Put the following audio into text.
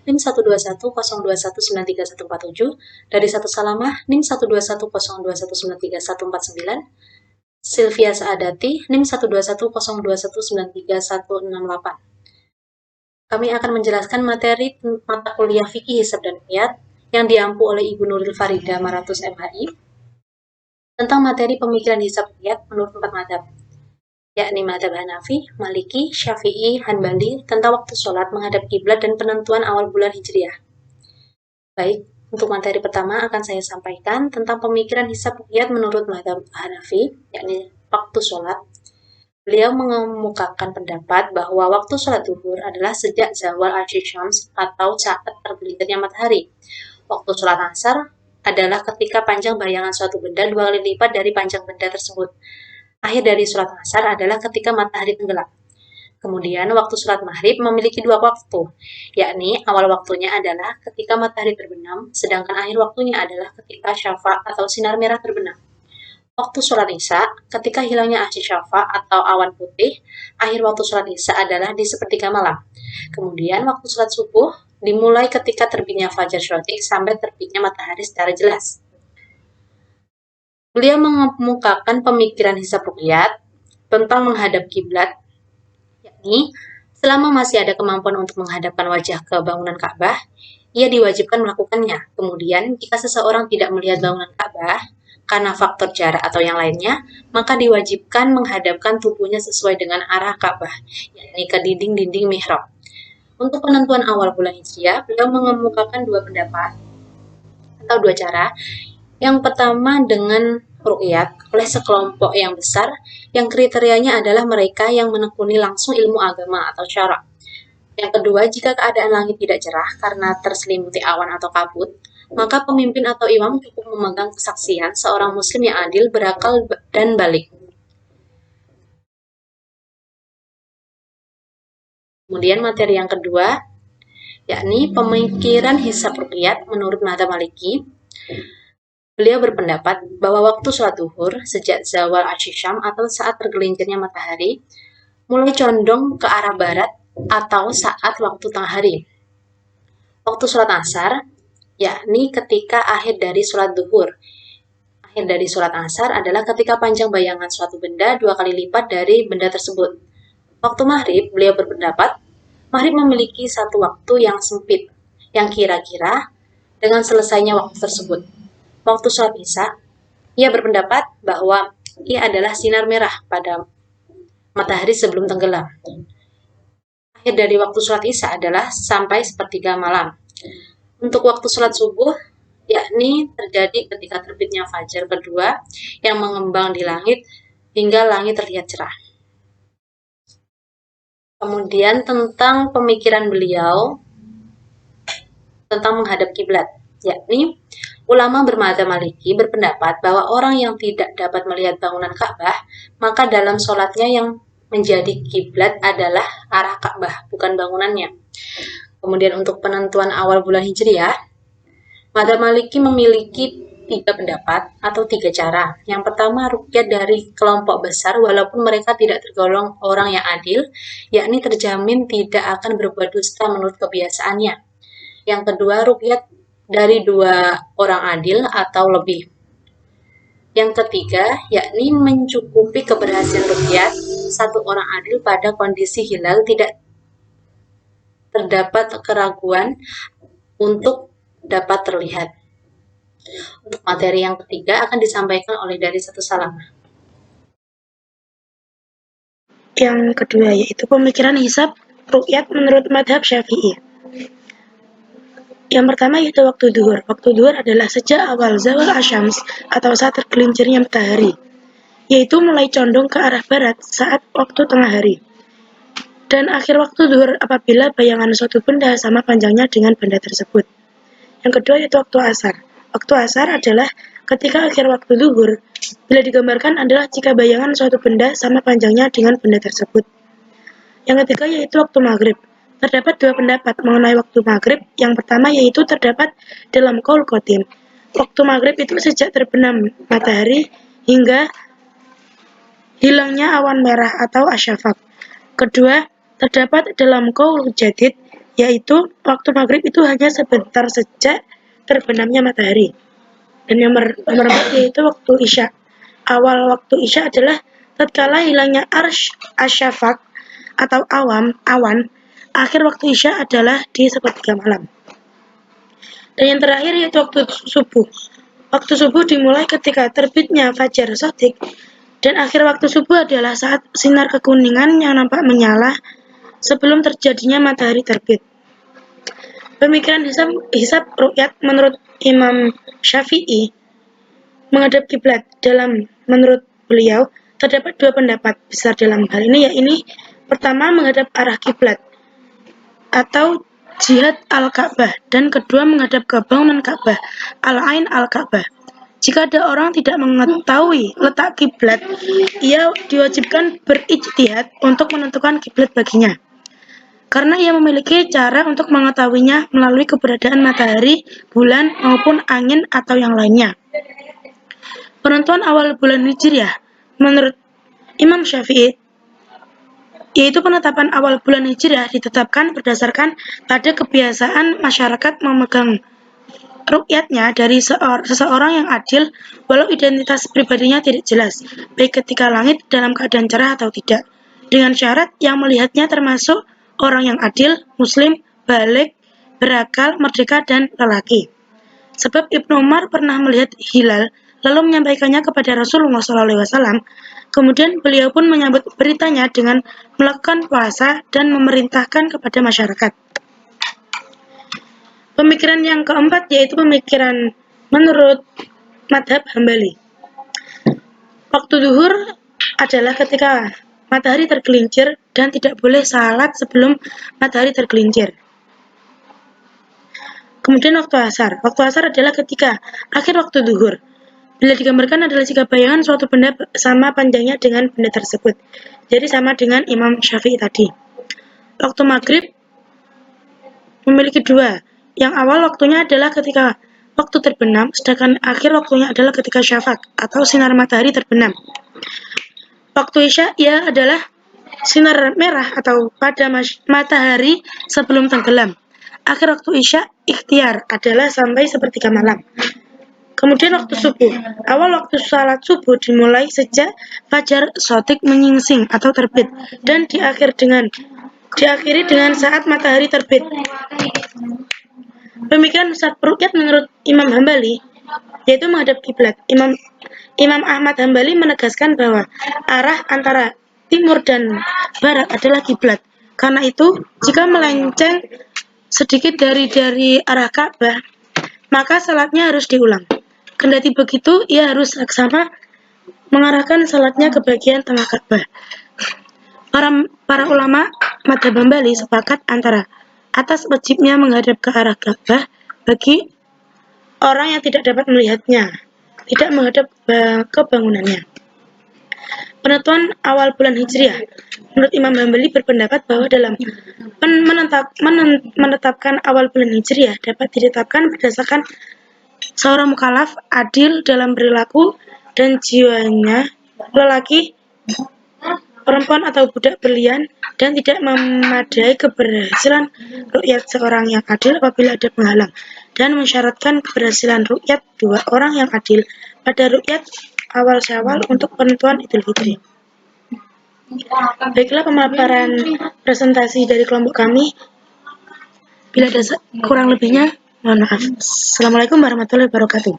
NIM 12102193147, dari Satu Salamah NIM 12102193149, Sylvia Saadati NIM 12102193168. Kami akan menjelaskan materi mata kuliah Fikih Hisab dan Qiyat yang diampu oleh Ibu Nuril Farida Maratus MHI tentang materi pemikiran hisab qiyat menurut 4 mazhab, yakni mazhab Hanafi, Maliki, Syafi'i, Hanbali tentang waktu sholat, menghadap kiblat, dan penentuan awal bulan Hijriah. Baik, untuk materi pertama akan saya sampaikan tentang pemikiran hisab qiyat menurut mazhab Hanafi, yakni waktu sholat. Beliau mengemukakan pendapat bahwa waktu sholat zuhur adalah sejak zawal asysyams atau saat tergelincirnya matahari. Waktu sholat asar adalah ketika panjang bayangan suatu benda 2 kali lipat dari panjang benda tersebut. Akhir dari sholat asar adalah ketika matahari tenggelam. Kemudian waktu sholat maghrib memiliki 2 waktu, yakni awal waktunya adalah ketika matahari terbenam, sedangkan akhir waktunya adalah ketika syafa atau sinar merah terbenam. Waktu sholat isya, ketika hilangnya asyik syafa atau awan putih, akhir waktu sholat isya adalah di sepertiga malam. Kemudian waktu sholat subuh dimulai ketika terbitnya fajar syrotik sampai terbitnya matahari secara jelas. Beliau mengemukakan pemikiran hisab qiyat tentang menghadap kiblat, yakni selama masih ada kemampuan untuk menghadapkan wajah ke bangunan Ka'bah, ia diwajibkan melakukannya. Kemudian, jika seseorang tidak melihat bangunan Ka'bah karena faktor jarak atau yang lainnya, maka diwajibkan menghadapkan tubuhnya sesuai dengan arah Ka'bah, yakni ke dinding-dinding mihrab. Untuk penentuan awal bulan Hijriah, beliau mengemukakan 2 pendapat atau 2 cara. Yang pertama dengan ru'yat oleh sekelompok yang besar, yang kriterianya adalah mereka yang menekuni langsung ilmu agama atau syara'. Yang kedua, jika keadaan langit tidak cerah karena terselimuti awan atau kabut, maka pemimpin atau imam cukup memegang kesaksian seorang muslim yang adil, berakal, dan balik. Kemudian materi yang kedua, yakni pemikiran hisab qiyat menurut mazhab Maliki. Beliau berpendapat bahwa waktu sholat zuhur sejak zawal asysyam atau saat tergelincirnya matahari mulai condong ke arah barat atau saat waktu tengah hari. Waktu sholat asar, yakni ketika akhir dari sholat zuhur. Akhir dari sholat asar adalah ketika panjang bayangan suatu benda 2 kali lipat dari benda tersebut. Waktu maghrib, beliau berpendapat, maghrib memiliki satu waktu yang sempit, yang kira-kira dengan selesainya waktu tersebut. Waktu sholat isya, ia berpendapat bahwa ia adalah sinar merah pada matahari sebelum tenggelam. Akhir dari waktu sholat isya adalah sampai sepertiga malam. Untuk waktu sholat subuh, yakni terjadi ketika terbitnya fajar kedua yang mengembang di langit hingga langit terlihat cerah. Kemudian tentang pemikiran beliau tentang menghadap kiblat, yakni ulama bermadzhab Maliki berpendapat bahwa orang yang tidak dapat melihat bangunan Ka'bah, maka dalam sholatnya yang menjadi kiblat adalah arah Ka'bah, bukan bangunannya. Kemudian untuk penentuan awal bulan Hijriah, madzhab Maliki memiliki 3 pendapat atau 3 cara. Yang pertama, ruqyat dari kelompok besar walaupun mereka tidak tergolong orang yang adil, yakni terjamin tidak akan berbuat dusta menurut kebiasaannya. Yang kedua, ruqyat dari 2 orang adil atau lebih. Yang ketiga, yakni mencukupi keberhasilan ruqyat 1 orang adil pada kondisi hilal tidak terdapat keraguan untuk dapat terlihat. Untuk materi yang ketiga akan disampaikan oleh dari Satu Salamah. Yang kedua yaitu pemikiran hisab ruqyat menurut madhab Syafi'i. Yang pertama yaitu waktu duhur. Waktu duhur adalah sejak awal zawal asyams atau saat tergelincirnya matahari, yaitu mulai condong ke arah barat saat waktu tengah hari. Dan akhir waktu duhur apabila bayangan suatu benda sama panjangnya dengan benda tersebut. Yang kedua yaitu waktu asar. Waktu asar adalah ketika akhir waktu duhur. Bila digambarkan adalah jika bayangan suatu benda sama panjangnya dengan benda tersebut. Yang ketiga yaitu waktu maghrib. Terdapat 2 pendapat mengenai waktu maghrib. Yang pertama yaitu terdapat dalam qaul qadim. Waktu maghrib itu sejak terbenam matahari hingga hilangnya awan merah atau asyafaq. Kedua, terdapat dalam qaul jadid yaitu waktu maghrib itu hanya sebentar sejak terbenamnya matahari. Dan nomor 4 yaitu waktu isya. Awal waktu isya adalah tatkala hilangnya asyafaq atau awan. Akhir waktu isya adalah di sepertiga malam. Dan yang terakhir yaitu waktu subuh. Waktu subuh dimulai ketika terbitnya fajar shadiq, dan akhir waktu subuh adalah saat sinar kekuningan yang nampak menyala sebelum terjadinya matahari terbit. Pemikiran hisab ru'yat menurut Imam Syafi'i menghadap kiblat. Menurut beliau terdapat dua pendapat besar dalam hal ini, yaitu pertama menghadap arah kiblat atau jihad al-Ka'bah, dan kedua menghadap ke bangunan Ka'bah, al-Ain al-Ka'bah. Jika ada orang tidak mengetahui letak kiblat, ia diwajibkan berijtihad untuk menentukan kiblat baginya, karena ia memiliki cara untuk mengetahuinya melalui keberadaan matahari, bulan, maupun angin atau yang lainnya. Penentuan awal bulan Hijriah menurut Imam Syafi'i, yaitu penetapan awal bulan Hijriah ditetapkan berdasarkan pada kebiasaan masyarakat memegang ru'yatnya dari seseorang yang adil, walau identitas pribadinya tidak jelas, baik ketika langit dalam keadaan cerah atau tidak, dengan syarat yang melihatnya termasuk orang yang adil, muslim, baligh, berakal, merdeka, dan lelaki. Sebab Ibnu Umar pernah melihat hilal, lalu menyampaikannya kepada Rasulullah SAW. Kemudian beliau pun menyambut beritanya dengan melakukan puasa dan memerintahkan kepada masyarakat. Pemikiran yang keempat yaitu pemikiran menurut madhab Hambali. Waktu zuhur adalah ketika matahari tergelincir dan tidak boleh salat sebelum matahari tergelincir. Kemudian waktu asar. Waktu asar adalah ketika akhir waktu zuhur. Bila digambarkan adalah jika bayangan suatu benda sama panjangnya dengan benda tersebut. Jadi sama dengan Imam Syafi'i tadi. Waktu maghrib memiliki dua. Yang awal waktunya adalah ketika waktu terbenam, sedangkan akhir waktunya adalah ketika syafaq atau sinar matahari terbenam. Waktu isya ia adalah sinar merah atau pada matahari sebelum tenggelam. Akhir waktu isya ikhtiar adalah sampai sepertiga malam. Kemudian waktu subuh. Awal waktu salat subuh dimulai sejak fajar shadiq menyingsing atau terbit dan diakhiri dengan saat matahari terbit. Pemikiran besar ru'yat menurut Imam Hambali yaitu menghadap kiblat. Imam Ahmad Hambali menegaskan bahwa arah antara timur dan barat adalah kiblat. Karena itu, jika melenceng sedikit dari arah Ka'bah, maka salatnya harus diulang. Kendati begitu, ia harus saksama mengarahkan salatnya ke bagian tengah Ka'bah. Para ulama madhab Hambali sepakat antara atas wajibnya menghadap ke arah Ka'bah bagi orang yang tidak dapat melihatnya, tidak menghadap ke bangunannya. Penentuan awal bulan Hijriah. Menurut Imam Hambali berpendapat bahwa dalam menetapkan awal bulan Hijriah dapat ditetapkan berdasarkan seorang mukallaf adil dalam perilaku dan jiwanya, lelaki, perempuan atau budak berlian, dan tidak memadai keberhasilan ru'yat seorang yang adil apabila ada penghalang, dan mensyaratkan keberhasilan ru'yat dua orang yang adil pada ru'yat awal Syawal untuk penentuan Idul Fitri. Baiklah pemaparan presentasi dari kelompok kami. Bila ada kurang lebihnya, mohon maaf. Assalamualaikum warahmatullahi wabarakatuh.